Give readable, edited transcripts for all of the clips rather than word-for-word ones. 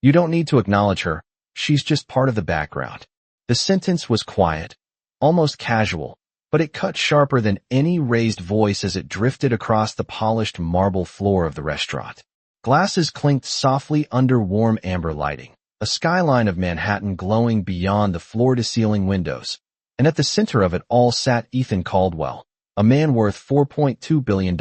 You don't need to acknowledge her. She's just part of the background. The sentence was quiet, almost casual, but it cut sharper than any raised voice as it drifted across the polished marble floor of the restaurant. Glasses clinked softly under warm amber lighting, a skyline of Manhattan glowing beyond the floor-to-ceiling windows. And at the center of it all sat Ethan Caldwell, a man worth $4.2 billion,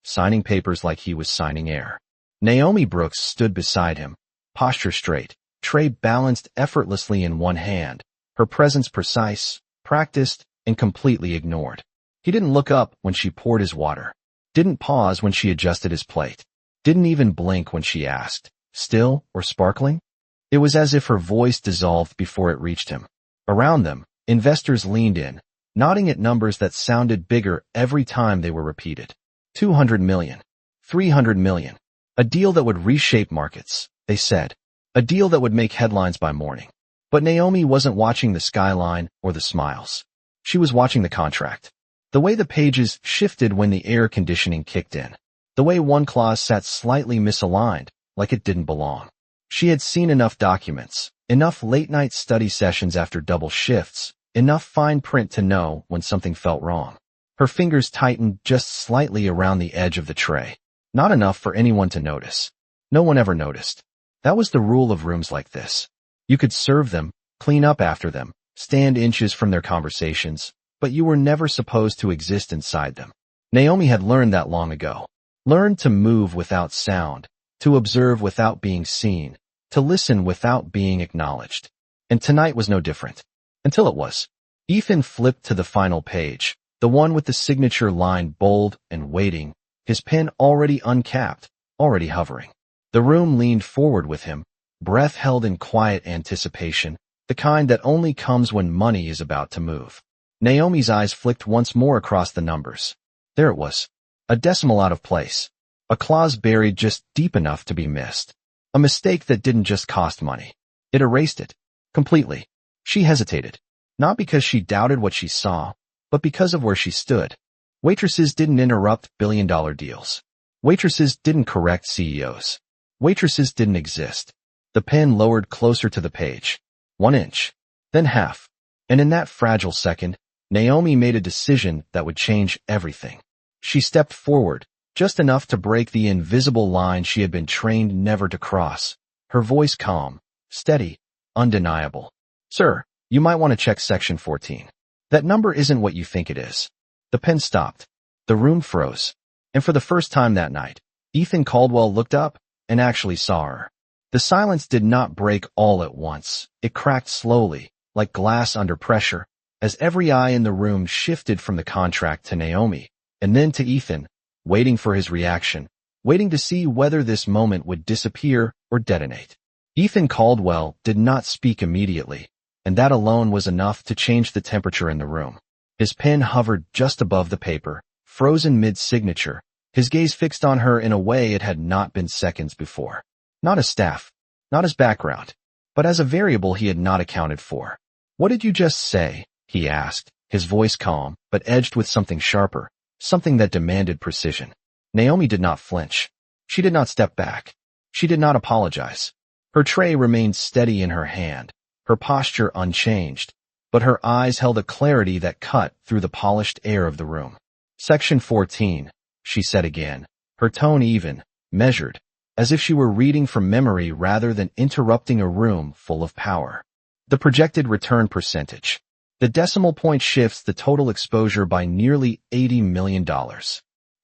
signing papers like he was signing air. Naomi Brooks stood beside him, posture straight, tray balanced effortlessly in one hand, her presence precise, practiced, and completely ignored. He didn't look up when she poured his water, didn't pause when she adjusted his plate, didn't even blink when she asked, "Still or sparkling?" It was as if her voice dissolved before it reached him. Around them, investors leaned in, nodding at numbers that sounded bigger every time they were repeated. 200 million. 300 million. A deal that would reshape markets, they said. A deal that would make headlines by morning. But Naomi wasn't watching the skyline or the smiles. She was watching the contract. The way the pages shifted when the air conditioning kicked in. The way one clause sat slightly misaligned, like it didn't belong. She had seen enough documents, enough late-night study sessions after double shifts, enough fine print to know when something felt wrong. Her fingers tightened just slightly around the edge of the tray. Not enough for anyone to notice. No one ever noticed. That was the rule of rooms like this. You could serve them, clean up after them, stand inches from their conversations, but you were never supposed to exist inside them. Naomi had learned that long ago. Learned to move without sound, to observe without being seen, to listen without being acknowledged. And tonight was no different. Until it was. Ethan flipped to the final page, the one with the signature line bold and waiting, his pen already uncapped, already hovering. The room leaned forward with him, breath held in quiet anticipation, the kind that only comes when money is about to move. Naomi's eyes flicked once more across the numbers. There it was. A decimal out of place. A clause buried just deep enough to be missed. A mistake that didn't just cost money. It erased it. Completely. She hesitated. Not because she doubted what she saw, but because of where she stood. Waitresses didn't interrupt billion-dollar deals. Waitresses didn't correct CEOs. Waitresses didn't exist. The pen lowered closer to the page. 1 inch. Then half. And in that fragile second, Naomi made a decision that would change everything. She stepped forward, just enough to break the invisible line she had been trained never to cross. Her voice calm, steady, undeniable. "Sir, you might want to check section 14. That number isn't what you think it is." The pen stopped. The room froze. And for the first time that night, Ethan Caldwell looked up and actually saw her. The silence did not break all at once. It cracked slowly, like glass under pressure, as every eye in the room shifted from the contract to Naomi, and then to Ethan, waiting for his reaction, waiting to see whether this moment would disappear or detonate. Ethan Caldwell did not speak immediately, and that alone was enough to change the temperature in the room. His pen hovered just above the paper, frozen mid-signature, his gaze fixed on her in a way it had not been seconds before. Not as staff, not as background, but as a variable he had not accounted for. "What did you just say?" he asked, his voice calm, but edged with something sharper, something that demanded precision. Naomi did not flinch. She did not step back. She did not apologize. Her tray remained steady in her hand, her posture unchanged, but her eyes held a clarity that cut through the polished air of the room. "Section 14, she said again, her tone even, measured, as if she were reading from memory rather than interrupting a room full of power. "The projected return percentage. The decimal point shifts the total exposure by nearly $80 million.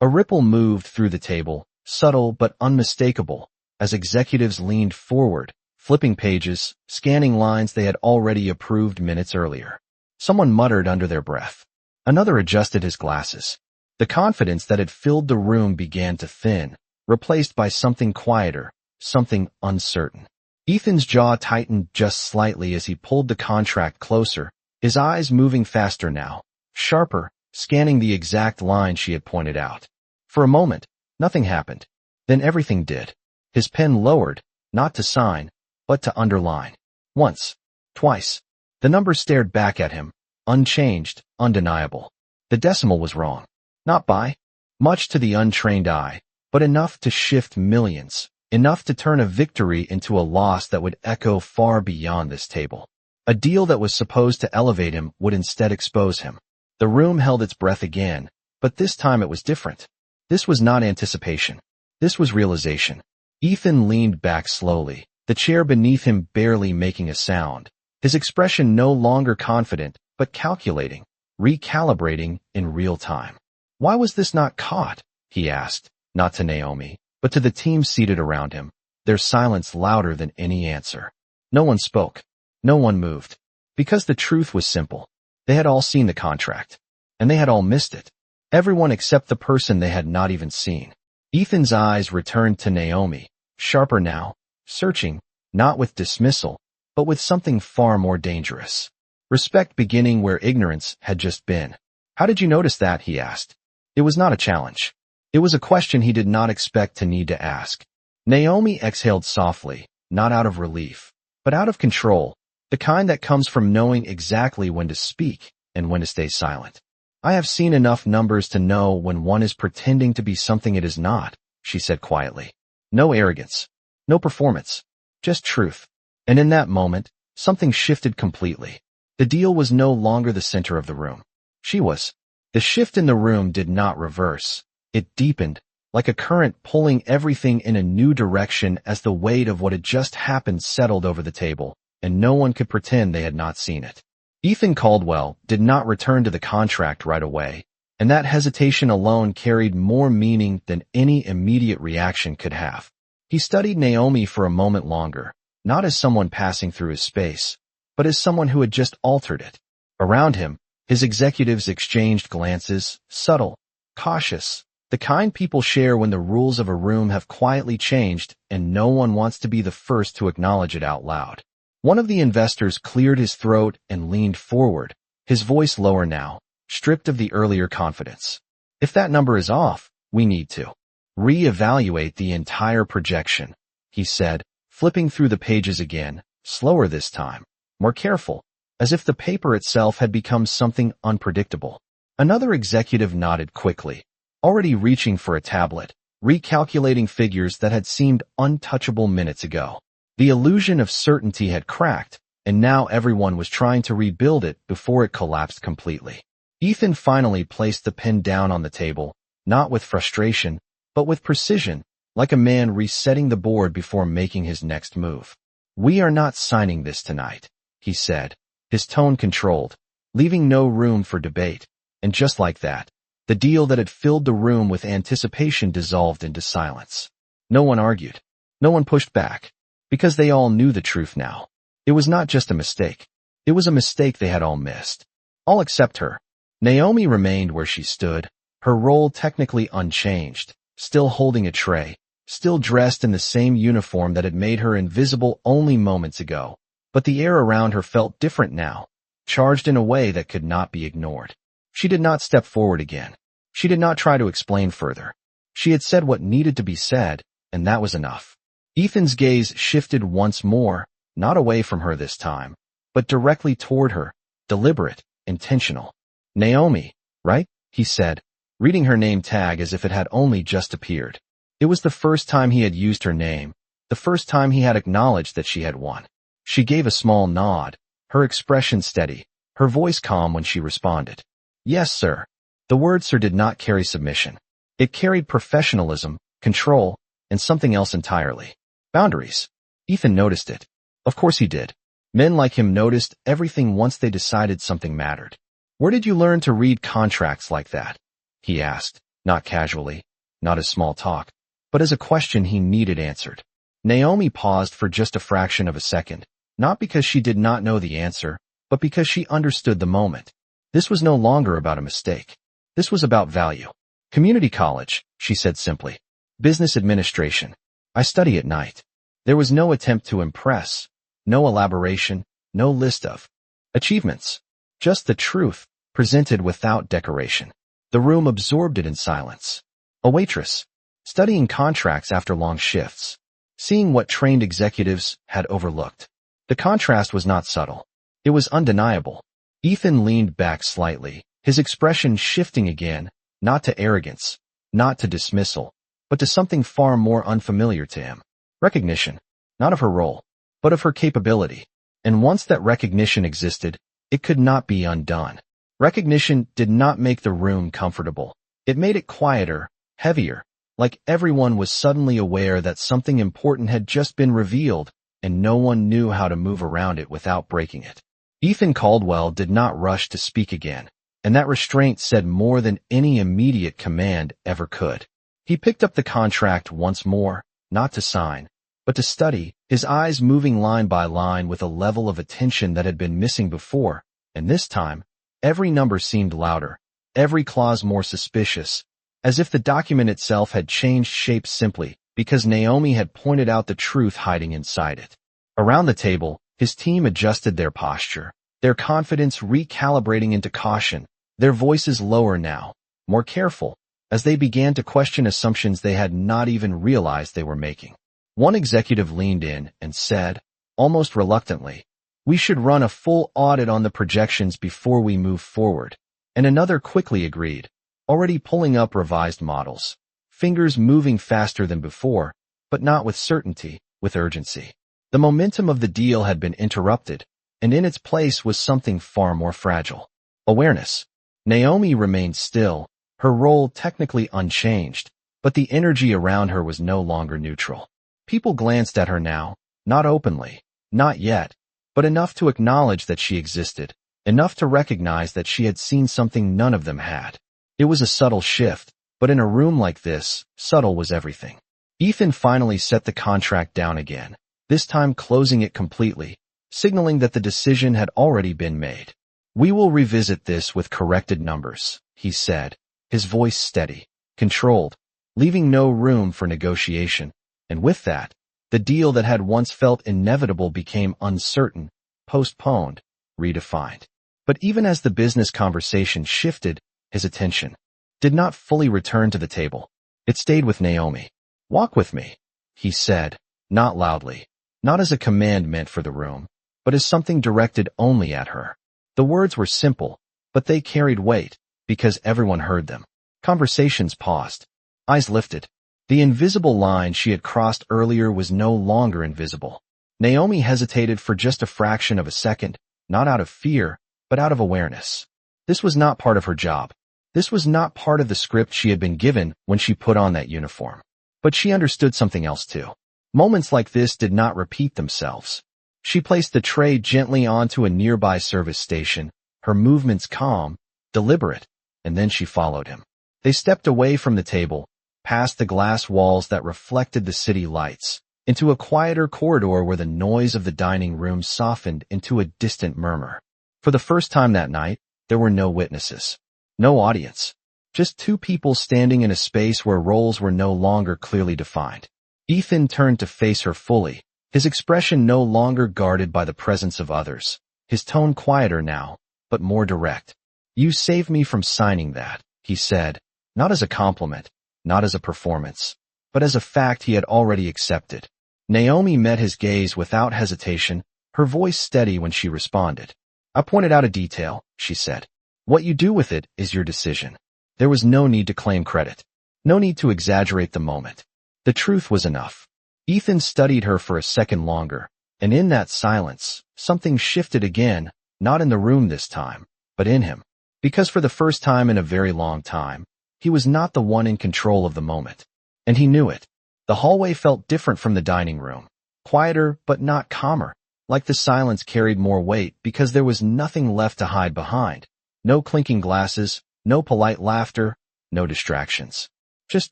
A ripple moved through the table, subtle but unmistakable, as executives leaned forward, flipping pages, scanning lines they had already approved minutes earlier. Someone muttered under their breath. Another adjusted his glasses. The confidence that had filled the room began to thin, replaced by something quieter, something uncertain. Ethan's jaw tightened just slightly as he pulled the contract closer, his eyes moving faster now, sharper, scanning the exact line she had pointed out. For a moment, nothing happened. Then everything did. His pen lowered, not to sign, but to underline. Once. Twice. The number stared back at him, unchanged, undeniable. The decimal was wrong. Not by much to the untrained eye, but enough to shift millions, enough to turn a victory into a loss that would echo far beyond this table. A deal that was supposed to elevate him would instead expose him. The room held its breath again, but this time it was different. This was not anticipation. This was realization. Ethan leaned back slowly, the chair beneath him barely making a sound, his expression no longer confident, but calculating, recalibrating in real time. Why was this not caught? He asked, not to Naomi, but to the team seated around him, their silence louder than any answer. No one spoke. No one moved. Because the truth was simple. They had all seen the contract. And they had all missed it. Everyone except the person they had not even seen. Ethan's eyes returned to Naomi, sharper now, searching, not with dismissal, but with something far more dangerous. Respect beginning where ignorance had just been. How did you notice that? He asked. It was not a challenge. It was a question he did not expect to need to ask. Naomi exhaled softly, not out of relief, but out of control, the kind that comes from knowing exactly when to speak and when to stay silent. I have seen enough numbers to know when one is pretending to be something it is not, she said quietly. No arrogance. No performance. Just truth. And in that moment, something shifted completely. The deal was no longer the center of the room. She was. The shift in the room did not reverse. It deepened, like a current pulling everything in a new direction as the weight of what had just happened settled over the table, and no one could pretend they had not seen it. Ethan Caldwell did not return to the contract right away, and that hesitation alone carried more meaning than any immediate reaction could have. He studied Naomi for a moment longer, not as someone passing through his space, but as someone who had just altered it. Around him, his executives exchanged glances, subtle, cautious, the kind people share when the rules of a room have quietly changed and no one wants to be the first to acknowledge it out loud. One of the investors cleared his throat and leaned forward, his voice lower now, stripped of the earlier confidence. If that number is off, we need to re-evaluate the entire projection, he said, flipping through the pages again, slower this time, more careful, as if the paper itself had become something unpredictable. Another executive nodded quickly, already reaching for a tablet, recalculating figures that had seemed untouchable minutes ago. The illusion of certainty had cracked, and now everyone was trying to rebuild it before it collapsed completely. Ethan finally placed the pen down on the table, not with frustration, but with precision, like a man resetting the board before making his next move. We are not signing this tonight, he said, his tone controlled, leaving no room for debate, and just like that, the deal that had filled the room with anticipation dissolved into silence. No one argued. No one pushed back. Because they all knew the truth now. It was not just a mistake. It was a mistake they had all missed. All except her. Naomi remained where she stood, her role technically unchanged, still holding a tray, still dressed in the same uniform that had made her invisible only moments ago. But the air around her felt different now, charged in a way that could not be ignored. She did not step forward again. She did not try to explain further. She had said what needed to be said, and that was enough. Ethan's gaze shifted once more, not away from her this time, but directly toward her, deliberate, intentional. Naomi, right? He said, reading her name tag as if it had only just appeared. It was the first time he had used her name, the first time he had acknowledged that she had won. She gave a small nod, her expression steady, her voice calm when she responded. Yes, sir. The word sir did not carry submission. It carried professionalism, control, and something else entirely. Boundaries. Ethan noticed it. Of course he did. Men like him noticed everything once they decided something mattered. Where did you learn to read contracts like that? He asked, not casually, not as small talk, but as a question he needed answered. Naomi paused for just a fraction of a second, not because she did not know the answer, but because she understood the moment. This was no longer about a mistake. This was about value. Community college, she said simply. Business administration. I study at night. There was no attempt to impress, no elaboration, no list of achievements. Just the truth, presented without decoration. The room absorbed it in silence. A waitress, studying contracts after long shifts, seeing what trained executives had overlooked. The contrast was not subtle. It was undeniable. Ethan leaned back slightly, his expression shifting again, not to arrogance, not to dismissal, but to something far more unfamiliar to him. Recognition, not of her role, but of her capability. And once that recognition existed, it could not be undone. Recognition did not make the room comfortable. It made it quieter, heavier, like everyone was suddenly aware that something important had just been revealed, and no one knew how to move around it without breaking it. Ethan Caldwell did not rush to speak again, and that restraint said more than any immediate command ever could. He picked up the contract once more, not to sign, but to study, his eyes moving line by line with a level of attention that had been missing before, and this time, every number seemed louder, every clause more suspicious, as if the document itself had changed shape simply because Naomi had pointed out the truth hiding inside it. Around the table, his team adjusted their posture, their confidence recalibrating into caution, their voices lower now, more careful, as they began to question assumptions they had not even realized they were making. One executive leaned in and said, almost reluctantly, "We should run a full audit on the projections before we move forward," and another quickly agreed, already pulling up revised models, fingers moving faster than before, but not with certainty, with urgency. The momentum of the deal had been interrupted, and in its place was something far more fragile. Awareness. Naomi remained still, her role technically unchanged, but the energy around her was no longer neutral. People glanced at her now, not openly, not yet, but enough to acknowledge that she existed, enough to recognize that she had seen something none of them had. It was a subtle shift, but in a room like this, subtle was everything. Ethan finally set the contract down again, this time closing it completely, signaling that the decision had already been made. "We will revisit this with corrected numbers," he said, his voice steady, controlled, leaving no room for negotiation, and with that, the deal that had once felt inevitable became uncertain, postponed, redefined. But even as the business conversation shifted, his attention did not fully return to the table. It stayed with Naomi. "Walk with me," he said, not loudly, not as a command meant for the room, but as something directed only at her. The words were simple, but they carried weight, because everyone heard them. Conversations paused. Eyes lifted. The invisible line she had crossed earlier was no longer invisible. Naomi hesitated for just a fraction of a second, not out of fear, but out of awareness. This was not part of her job. This was not part of the script she had been given when she put on that uniform. But she understood something else too. Moments like this did not repeat themselves. She placed the tray gently onto a nearby service station, her movements calm, deliberate, and then she followed him. They stepped away from the table, past the glass walls that reflected the city lights, into a quieter corridor where the noise of the dining room softened into a distant murmur. For the first time that night, there were no witnesses. No audience. Just two people standing in a space where roles were no longer clearly defined. Ethan turned to face her fully, his expression no longer guarded by the presence of others, his tone quieter now, but more direct. "You saved me from signing that," he said, not as a compliment, not as a performance, but as a fact he had already accepted. Naomi met his gaze without hesitation, her voice steady when she responded. "I pointed out a detail," she said. "What you do with it is your decision." There was no need to claim credit. No need to exaggerate the moment. The truth was enough. Ethan studied her for a second longer, and in that silence, something shifted again, not in the room this time, but in him. Because for the first time in a very long time, he was not the one in control of the moment. And he knew it. The hallway felt different from the dining room. Quieter, but not calmer. Like the silence carried more weight because there was nothing left to hide behind. No clinking glasses, no polite laughter, no distractions. Just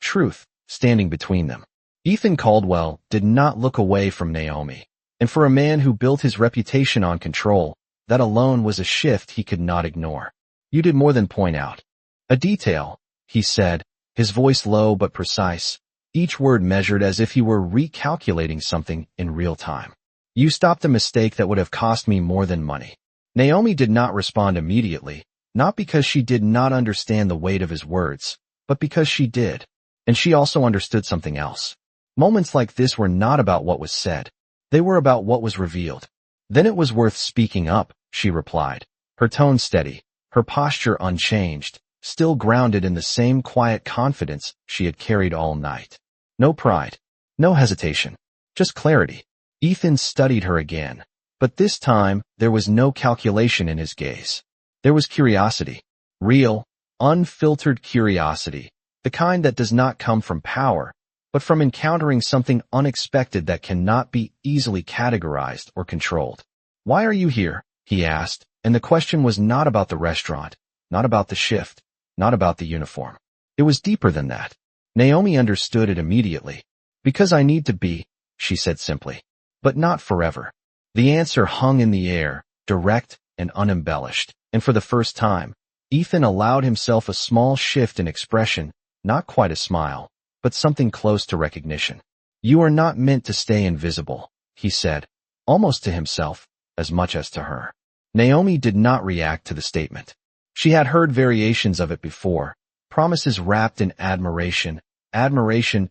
truth, standing between them. Ethan Caldwell did not look away from Naomi. And for a man who built his reputation on control, that alone was a shift he could not ignore. "You did more than point out. A detail," he said, his voice low but precise, each word measured as if he were recalculating something in real time. "You stopped a mistake that would have cost me more than money." Naomi did not respond immediately, not because she did not understand the weight of his words, but because she did. And she also understood something else. Moments like this were not about what was said. They were about what was revealed. "Then it was worth speaking up," she replied, her tone steady, her posture unchanged, still grounded in the same quiet confidence she had carried all night. No pride, no hesitation, Just clarity. Ethan studied her again, but this time there was no calculation in his gaze. There was curiosity. Real, unfiltered curiosity, the kind that does not come from power, but from encountering something unexpected that cannot be easily categorized or controlled. "Why are you here?" he asked, and the question was not about the restaurant, not about the shift, not about the uniform. It was deeper than that. Naomi understood it immediately. "Because I need to be," she said simply. "But not forever." The answer hung in the air, direct and unembellished, and for the first time, Ethan allowed himself a small shift in expression, not quite a smile, but something close to recognition. "You are not meant to stay invisible," he said, almost to himself, as much as to her. Naomi did not react to the statement. She had heard variations of it before, promises wrapped in admiration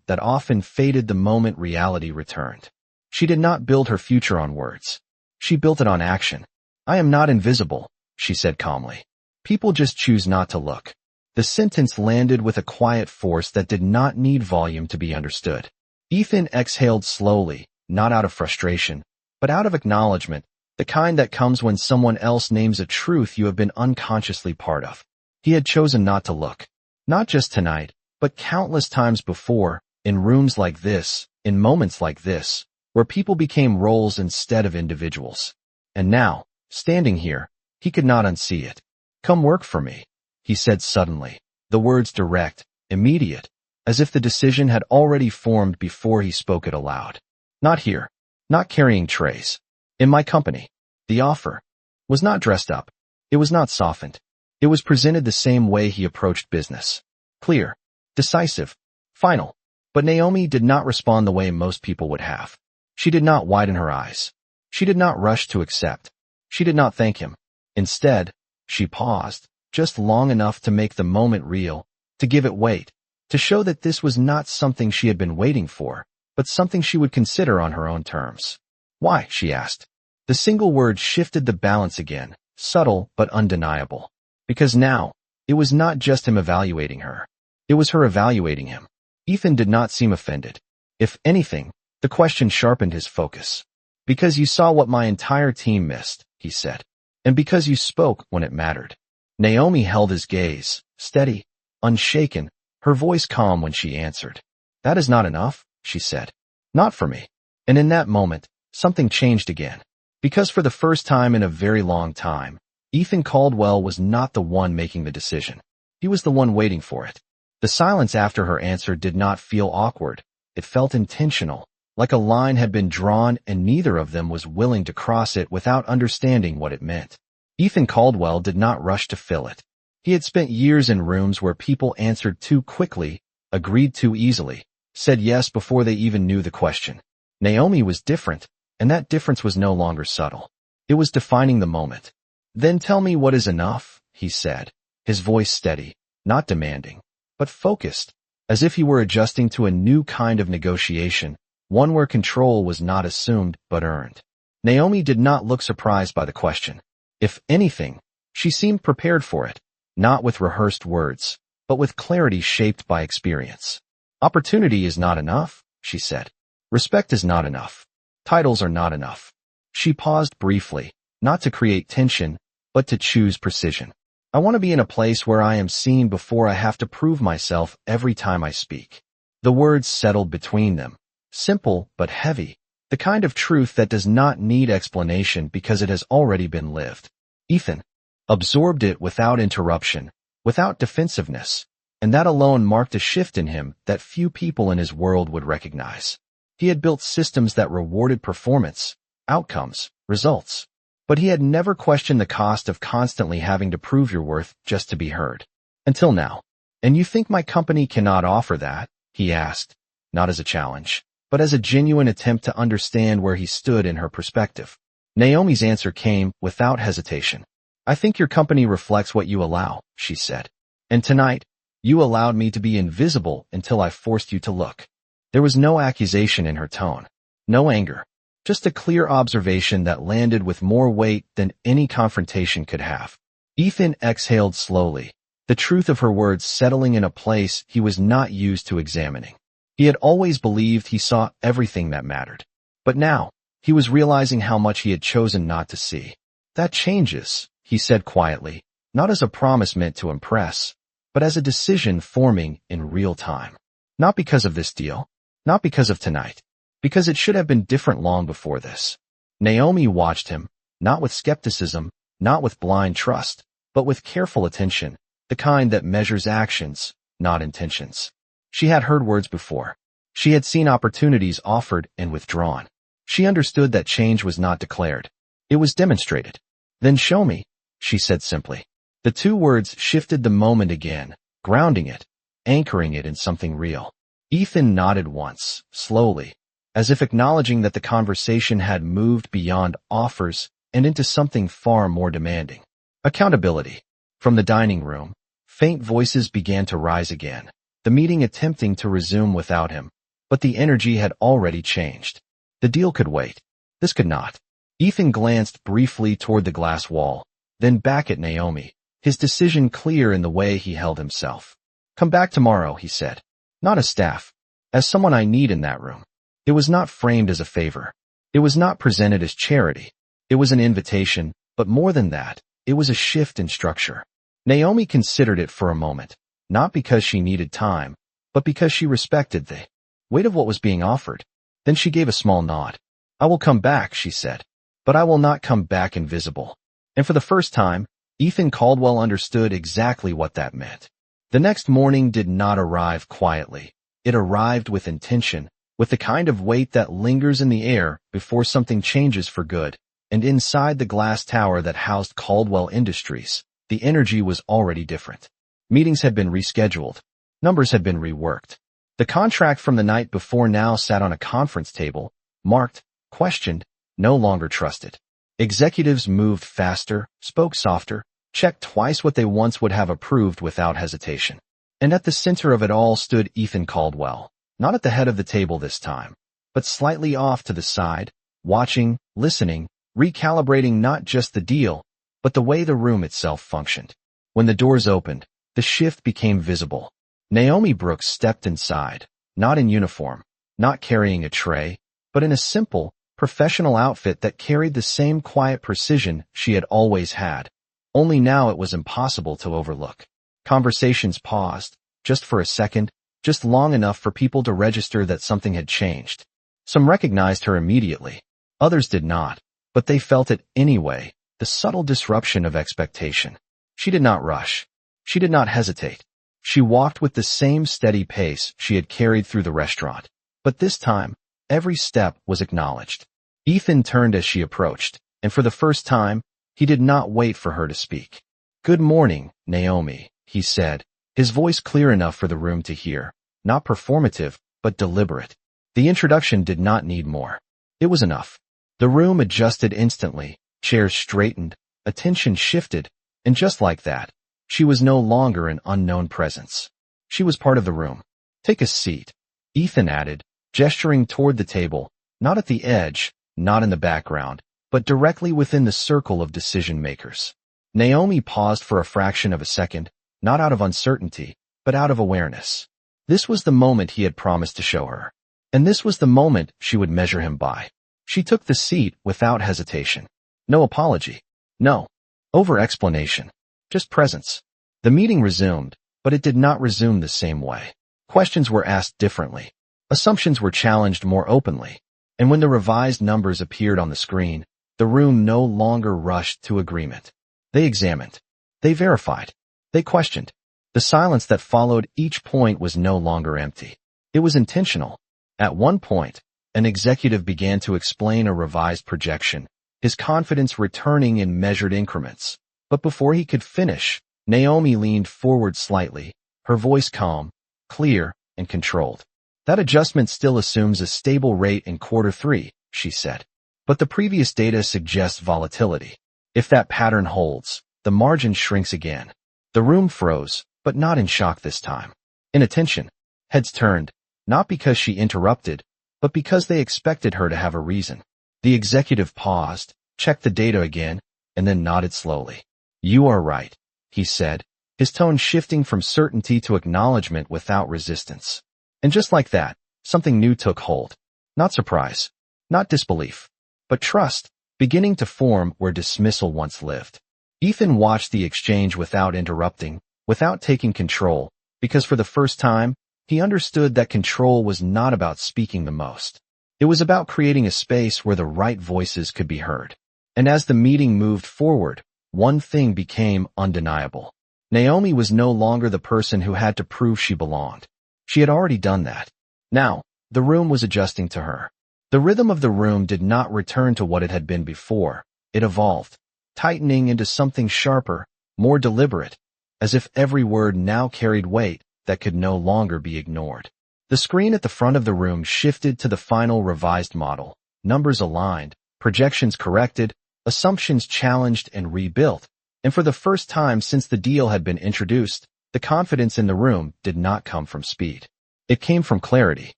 that often faded the moment reality returned. She did not build her future on words. She built it on action. "I am not invisible," she said calmly. "People just choose not to look." The sentence landed with a quiet force that did not need volume to be understood. Ethan exhaled slowly, not out of frustration, but out of acknowledgement, the kind that comes when someone else names a truth you have been unconsciously part of. He had chosen not to look. Not just tonight, but countless times before, in rooms like this, in moments like this, where people became roles instead of individuals. And now, standing here, he could not unsee it. "Come work for me," he said suddenly, the words direct, immediate, as if the decision had already formed before he spoke it aloud. "Not here. Not carrying trays. In my company." The offer was not dressed up. It was not softened. It was presented the same way he approached business. Clear, decisive, final. But Naomi did not respond the way most people would have. She did not widen her eyes. She did not rush to accept. She did not thank him. Instead, she paused, just long enough to make the moment real, to give it weight, to show that this was not something she had been waiting for, but something she would consider on her own terms. "Why?" she asked. The single word shifted the balance again, subtle but undeniable. Because now, it was not just him evaluating her. It was her evaluating him. Ethan did not seem offended. If anything, the question sharpened his focus. "Because you saw what my entire team missed," he said. "And because you spoke when it mattered." Naomi held his gaze, steady, unshaken, her voice calm when she answered. "That is not enough," she said. "Not for me." And in that moment, something changed again. Because for the first time in a very long time, Ethan Caldwell was not the one making the decision. He was the one waiting for it. The silence after her answer did not feel awkward. It felt intentional, like a line had been drawn and neither of them was willing to cross it without understanding what it meant. Ethan Caldwell did not rush to fill it. He had spent years in rooms where people answered too quickly, agreed too easily, said yes before they even knew the question. Naomi was different, and that difference was no longer subtle. It was defining the moment. "Then tell me what is enough," he said, his voice steady, not demanding, but focused, as if he were adjusting to a new kind of negotiation, one where control was not assumed but earned. Naomi did not look surprised by the question. If anything, she seemed prepared for it, not with rehearsed words, but with clarity shaped by experience. "Opportunity is not enough," she said. "Respect is not enough. Titles are not enough." She paused briefly, not to create tension, but to choose precision. "I want to be in a place where I am seen before I have to prove myself every time I speak." The words settled between them, simple but heavy, the kind of truth that does not need explanation because it has already been lived. Ethan absorbed it without interruption, without defensiveness, and that alone marked a shift in him that few people in his world would recognize. He had built systems that rewarded performance, outcomes, results. But he had never questioned the cost of constantly having to prove your worth just to be heard. Until now. "And you think my company cannot offer that?" he asked, not as a challenge, but as a genuine attempt to understand where he stood in her perspective. Naomi's answer came without hesitation. "I think your company reflects what you allow," she said. "And tonight, you allowed me to be invisible until I forced you to look." There was no accusation in her tone, no anger, just a clear observation that landed with more weight than any confrontation could have. Ethan exhaled slowly, the truth of her words settling in a place he was not used to examining. He had always believed he saw everything that mattered. But now, he was realizing how much he had chosen not to see. That changes, he said quietly, not as a promise meant to impress, but as a decision forming in real time. Not because of this deal, not because of tonight, because it should have been different long before this. Naomi watched him, not with skepticism, not with blind trust, but with careful attention, the kind that measures actions, not intentions. She had heard words before. She had seen opportunities offered and withdrawn. She understood that change was not declared. It was demonstrated. Then show me, she said simply. The two words shifted the moment again, grounding it, anchoring it in something real. Ethan nodded once, slowly, as if acknowledging that the conversation had moved beyond offers and into something far more demanding. Accountability. From the dining room, faint voices began to rise again, the meeting attempting to resume without him, but the energy had already changed. The deal could wait. This could not. Ethan glanced briefly toward the glass wall, then back at Naomi, his decision clear in the way he held himself. Come back tomorrow, he said. Not as staff. As someone I need in that room. It was not framed as a favor. It was not presented as charity. It was an invitation, but more than that, it was a shift in structure. Naomi considered it for a moment, not because she needed time, but because she respected the weight of what was being offered. Then she gave a small nod. I will come back, she said. But I will not come back invisible. And for the first time, Ethan Caldwell understood exactly what that meant. The next morning did not arrive quietly. It arrived with intention, with the kind of weight that lingers in the air before something changes for good. And inside the glass tower that housed Caldwell Industries, the energy was already different. Meetings had been rescheduled. Numbers had been reworked. The contract from the night before now sat on a conference table, marked, questioned, no longer trusted. Executives moved faster, spoke softer, checked twice what they once would have approved without hesitation. And at the center of it all stood Ethan Caldwell, not at the head of the table this time, but slightly off to the side, watching, listening, recalibrating not just the deal, but the way the room itself functioned. When the doors opened, the shift became visible. Naomi Brooks stepped inside, not in uniform, not carrying a tray, but in a simple, professional outfit that carried the same quiet precision she had always had. Only now it was impossible to overlook. Conversations paused, just for a second, just long enough for people to register that something had changed. Some recognized her immediately. Others did not, but they felt it anyway, the subtle disruption of expectation. She did not rush. She did not hesitate. She walked with the same steady pace she had carried through the restaurant. But this time, every step was acknowledged. Ethan turned as she approached, and for the first time, he did not wait for her to speak. Good morning, Naomi, he said, his voice clear enough for the room to hear, not performative, but deliberate. The introduction did not need more. It was enough. The room adjusted instantly, chairs straightened, attention shifted, and just like that, she was no longer an unknown presence. She was part of the room. Take a seat, Ethan added, gesturing toward the table, not at the edge, not in the background, but directly within the circle of decision-makers. Naomi paused for a fraction of a second, not out of uncertainty, but out of awareness. This was the moment he had promised to show her. And this was the moment she would measure him by. She took the seat without hesitation. No apology. No over-explanation. Just presence. The meeting resumed, but it did not resume the same way. Questions were asked differently. Assumptions were challenged more openly. And when the revised numbers appeared on the screen, the room no longer rushed to agreement. They examined. They verified. They questioned. The silence that followed each point was no longer empty. It was intentional. At one point, an executive began to explain a revised projection, his confidence returning in measured increments. But before he could finish, Naomi leaned forward slightly, her voice calm, clear, and controlled. That adjustment still assumes a stable rate in Q3, she said. But the previous data suggests volatility. If that pattern holds, the margin shrinks again. The room froze, but not in shock this time. In attention, heads turned, not because she interrupted, but because they expected her to have a reason. The executive paused, checked the data again, and then nodded slowly. You are right, he said, his tone shifting from certainty to acknowledgement without resistance. And just like that, something new took hold. Not surprise. Not disbelief, but trust, beginning to form where dismissal once lived. Ethan watched the exchange without interrupting, without taking control, because for the first time, he understood that control was not about speaking the most. It was about creating a space where the right voices could be heard. And as the meeting moved forward, one thing became undeniable. Naomi was no longer the person who had to prove she belonged. She had already done that. Now, the room was adjusting to her. The rhythm of the room did not return to what it had been before. It evolved, tightening into something sharper, more deliberate, as if every word now carried weight that could no longer be ignored. The screen at the front of the room shifted to the final revised model, numbers aligned, projections corrected, assumptions challenged and rebuilt, and for the first time since the deal had been introduced, the confidence in the room did not come from speed. It came from clarity.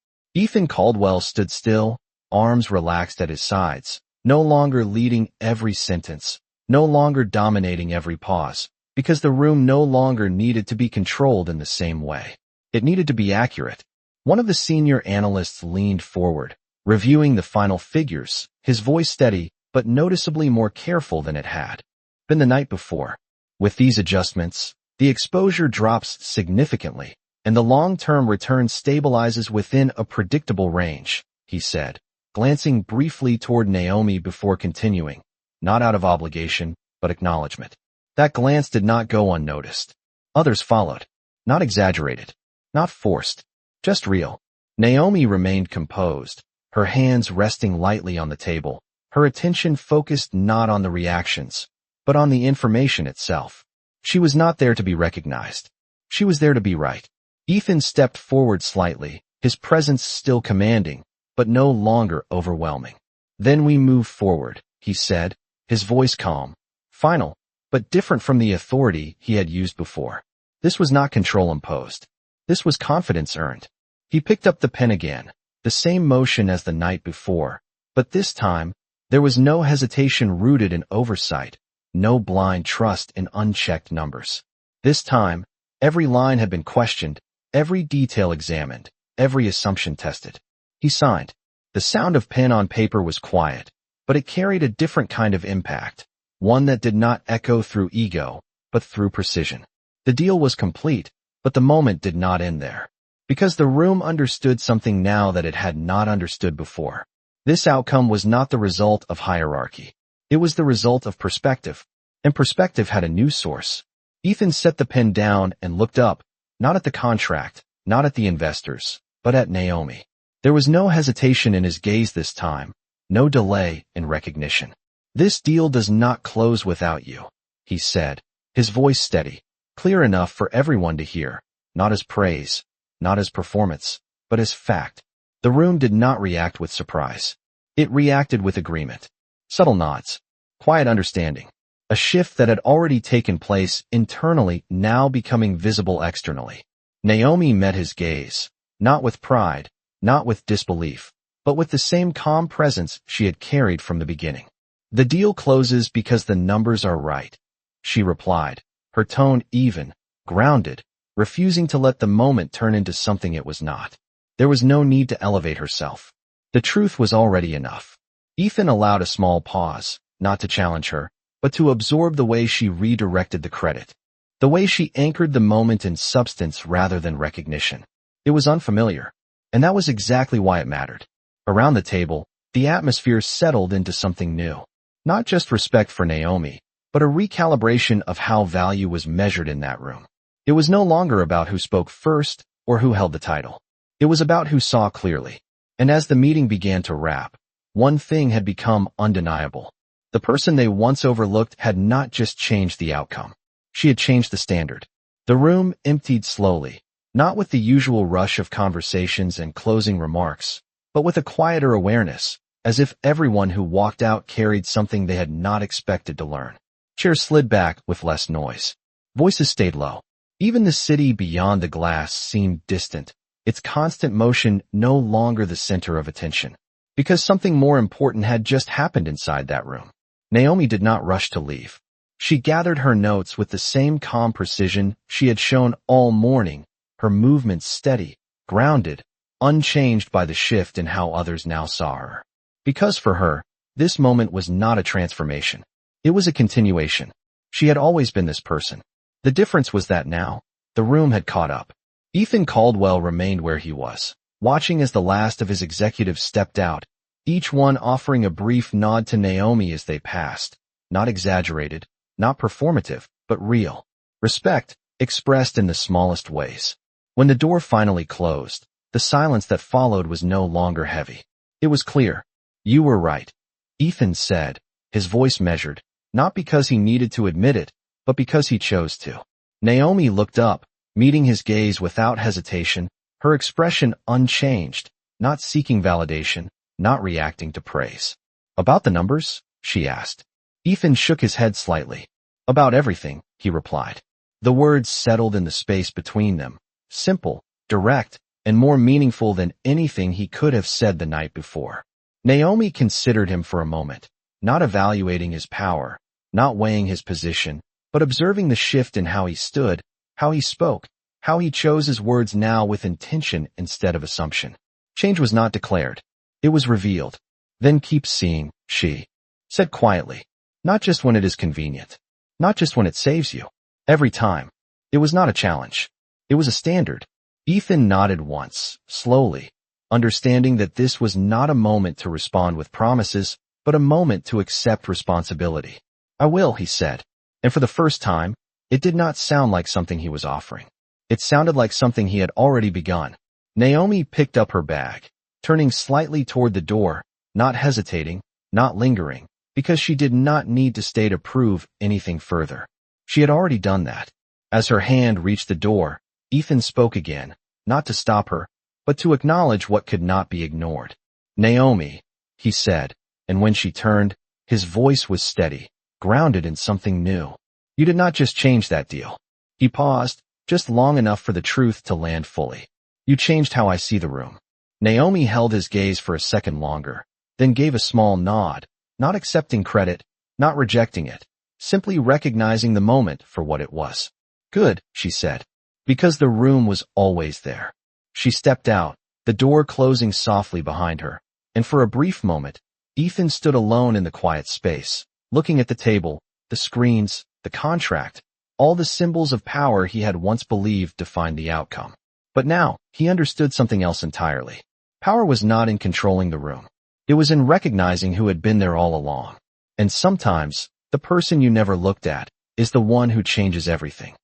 Ethan Caldwell stood still, arms relaxed at his sides, no longer leading every sentence, no longer dominating every pause, because the room no longer needed to be controlled in the same way. It needed to be accurate. One of the senior analysts leaned forward, reviewing the final figures, his voice steady but noticeably more careful than it had been the night before. With these adjustments, the exposure drops significantly, and the long-term return stabilizes within a predictable range, he said, glancing briefly toward Naomi before continuing, not out of obligation, but acknowledgement. That glance did not go unnoticed. Others followed. Not exaggerated. Not forced. Just real. Naomi remained composed, her hands resting lightly on the table, her attention focused not on the reactions, but on the information itself. She was not there to be recognized. She was there to be right. Ethan stepped forward slightly, his presence still commanding, but no longer overwhelming. Then we move forward, he said, his voice calm, final, but different from the authority he had used before. This was not control imposed. This was confidence earned. He picked up the pen again, the same motion as the night before, but this time, there was no hesitation rooted in oversight, no blind trust in unchecked numbers. This time, every line had been questioned, every detail examined, every assumption tested. He signed. The sound of pen on paper was quiet, but it carried a different kind of impact, one that did not echo through ego, but through precision. The deal was complete, but the moment did not end there. Because the room understood something now that it had not understood before. This outcome was not the result of hierarchy. It was the result of perspective, and perspective had a new source. Ethan set the pen down and looked up, not at the contract, not at the investors, but at Naomi. There was no hesitation in his gaze this time, no delay in recognition. This deal does not close without you, he said, his voice steady, clear enough for everyone to hear, not as praise, not as performance, but as fact. The room did not react with surprise. It reacted with agreement. Subtle nods, quiet understanding, a shift that had already taken place internally now becoming visible externally. Naomi met his gaze, not with pride, not with disbelief, but with the same calm presence she had carried from the beginning. The deal closes because the numbers are right, she replied, her tone even, grounded, refusing to let the moment turn into something it was not. There was no need to elevate herself. The truth was already enough. Ethan allowed a small pause, not to challenge her, but to absorb the way she redirected the credit. The way she anchored the moment in substance rather than recognition. It was unfamiliar, and that was exactly why it mattered. Around the table, the atmosphere settled into something new. Not just respect for Naomi, but a recalibration of how value was measured in that room. It was no longer about who spoke first or who held the title. It was about who saw clearly. And as the meeting began to wrap, one thing had become undeniable. The person they once overlooked had not just changed the outcome. She had changed the standard. The room emptied slowly, not with the usual rush of conversations and closing remarks, but with a quieter awareness, as if everyone who walked out carried something they had not expected to learn. Chairs slid back with less noise. Voices stayed low. Even the city beyond the glass seemed distant, its constant motion no longer the center of attention. Because something more important had just happened inside that room. Naomi did not rush to leave. She gathered her notes with the same calm precision she had shown all morning, her movements steady, grounded, unchanged by the shift in how others now saw her. Because for her, this moment was not a transformation. It was a continuation. She had always been this person. The difference was that now, the room had caught up. Ethan Caldwell remained where he was, watching as the last of his executives stepped out, each one offering a brief nod to Naomi as they passed. Not exaggerated, not performative, but real. Respect, expressed in the smallest ways. When the door finally closed, the silence that followed was no longer heavy. It was clear. You were right, Ethan said, his voice measured, not because he needed to admit it, but because he chose to. Naomi looked up, meeting his gaze without hesitation, her expression unchanged, not seeking validation, not reacting to praise. About the numbers? She asked. Ethan shook his head slightly. About everything, he replied. The words settled in the space between them, simple, direct, and more meaningful than anything he could have said the night before. Naomi considered him for a moment, not evaluating his power, not weighing his position, but observing the shift in how he stood, how he spoke, how he chose his words now with intention instead of assumption. Change was not declared. It was revealed. Then keep seeing, she said quietly. Not just when it is convenient. Not just when it saves you. Every time. It was not a challenge. It was a standard. Ethan nodded once, slowly, understanding that this was not a moment to respond with promises, but a moment to accept responsibility. I will, he said. And for the first time, it did not sound like something he was offering. It sounded like something he had already begun. Naomi picked up her bag, turning slightly toward the door, not hesitating, not lingering, because she did not need to stay to prove anything further. She had already done that. As her hand reached the door, Ethan spoke again, not to stop her, but to acknowledge what could not be ignored. Naomi, he said, and when she turned, his voice was steady, grounded in something new. You did not just change that deal. He paused, just long enough for the truth to land fully. You changed how I see the room. Naomi held his gaze for a second longer, then gave a small nod, not accepting credit, not rejecting it, simply recognizing the moment for what it was. Good, she said, because the room was always there. She stepped out, the door closing softly behind her, and for a brief moment, Ethan stood alone in the quiet space, looking at the table, the screens, the contract, all the symbols of power he had once believed defined the outcome. But now, he understood something else entirely. Power was not in controlling the room. It was in recognizing who had been there all along. And sometimes, the person you never looked at is the one who changes everything.